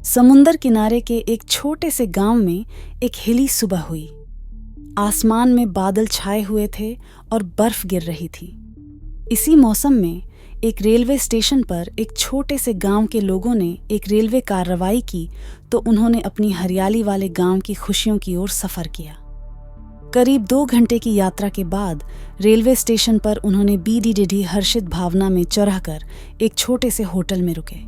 समुंदर किनारे के एक छोटे से गांव में एक हिली सुबह हुई। आसमान में बादल छाए हुए थे और बर्फ गिर रही थी। इसी मौसम में एक रेलवे स्टेशन पर एक छोटे से गांव के लोगों ने एक रेलवे कार्रवाई की तो उन्होंने अपनी हरियाली वाले गांव की खुशियों की ओर सफर किया। करीब 2 घंटे की यात्रा के बाद रेलवे स्टेशन पर उन्होंने बीडी हर्षित भावना में चढ़कर एक छोटे से होटल में रुके।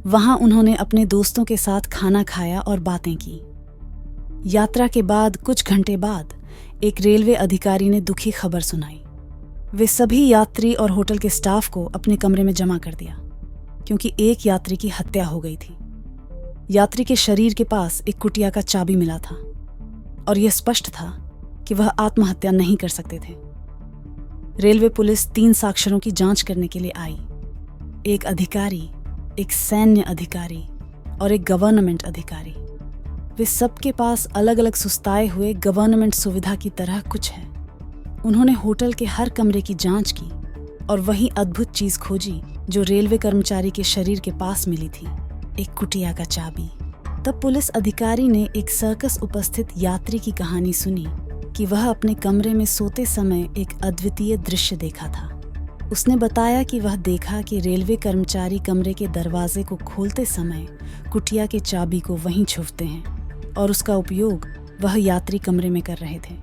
वहां उन्होंने अपने दोस्तों के साथ खाना खाया और बातें की। यात्रा के बाद कुछ घंटे बाद एक रेलवे अधिकारी ने दुखी खबर सुनाई। वे सभी यात्री और होटल के स्टाफ को अपने कमरे में जमा कर दिया क्योंकि एक यात्री की हत्या हो गई थी। यात्री के शरीर के पास एक कुटिया का चाबी मिला था और यह स्पष्ट था कि वह आत्महत्या नहीं कर सकते थे। रेलवे पुलिस 3 साक्षरों की जांच करने के लिए आई। एक अधिकारी, एक सैन्य अधिकारी और एक गवर्नमेंट अधिकारी। वे सबके पास अलग अलग सुस्ताए हुए गवर्नमेंट सुविधा की तरह कुछ है। उन्होंने होटल के हर कमरे की जांच की और वही अद्भुत चीज खोजी जो रेलवे कर्मचारी के शरीर के पास मिली थी, एक कुटिया का चाबी। तब पुलिस अधिकारी ने एक सर्कस उपस्थित यात्री की कहानी सुनी कि वह अपने कमरे में सोते समय एक अद्वितीय दृश्य देखा था। उसने बताया कि वह देखा कि रेलवे कर्मचारी कमरे के दरवाजे को खोलते समय कुटिया के चाबी को वहीं छुपते हैं और उसका उपयोग वह यात्री कमरे में कर रहे थे।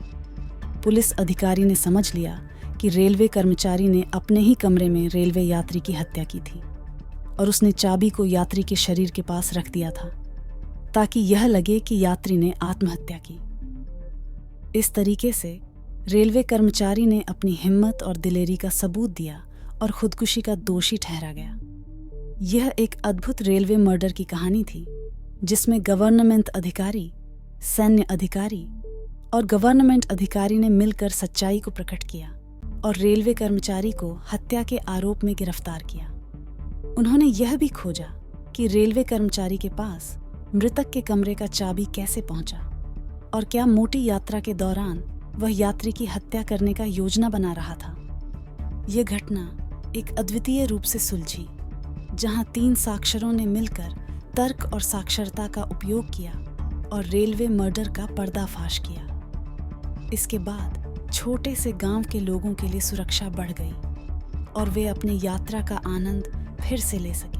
पुलिस अधिकारी ने समझ लिया कि रेलवे कर्मचारी ने अपने ही कमरे में रेलवे यात्री की हत्या की थी और उसने चाबी को यात्री के शरीर के पास रख दिया था ताकि यह लगे कि यात्री ने आत्महत्या की। इस तरीके से रेलवे कर्मचारी ने अपनी हिम्मत और दिलेरी का सबूत दिया और खुदकुशी का दोषी ठहरा गया। यह एक अद्भुत रेलवे मर्डर की कहानी थी जिसमें गवर्नमेंट अधिकारी, सैन्य अधिकारी और गवर्नमेंट अधिकारी ने मिलकर सच्चाई को प्रकट किया और रेलवे कर्मचारी को हत्या के आरोप में गिरफ्तार किया। उन्होंने यह भी खोजा कि रेलवे कर्मचारी के पास मृतक के कमरे का चाबी कैसे पहुंचा और क्या मोटी यात्रा के दौरान वह यात्री की हत्या करने का योजना बना रहा था। यह घटना एक अद्वितीय रूप से सुलझी जहां 3 साक्षरों ने मिलकर तर्क और साक्षरता का उपयोग किया और रेलवे मर्डर का पर्दाफाश किया। इसके बाद छोटे से गांव के लोगों के लिए सुरक्षा बढ़ गई और वे अपनी यात्रा का आनंद फिर से ले सके।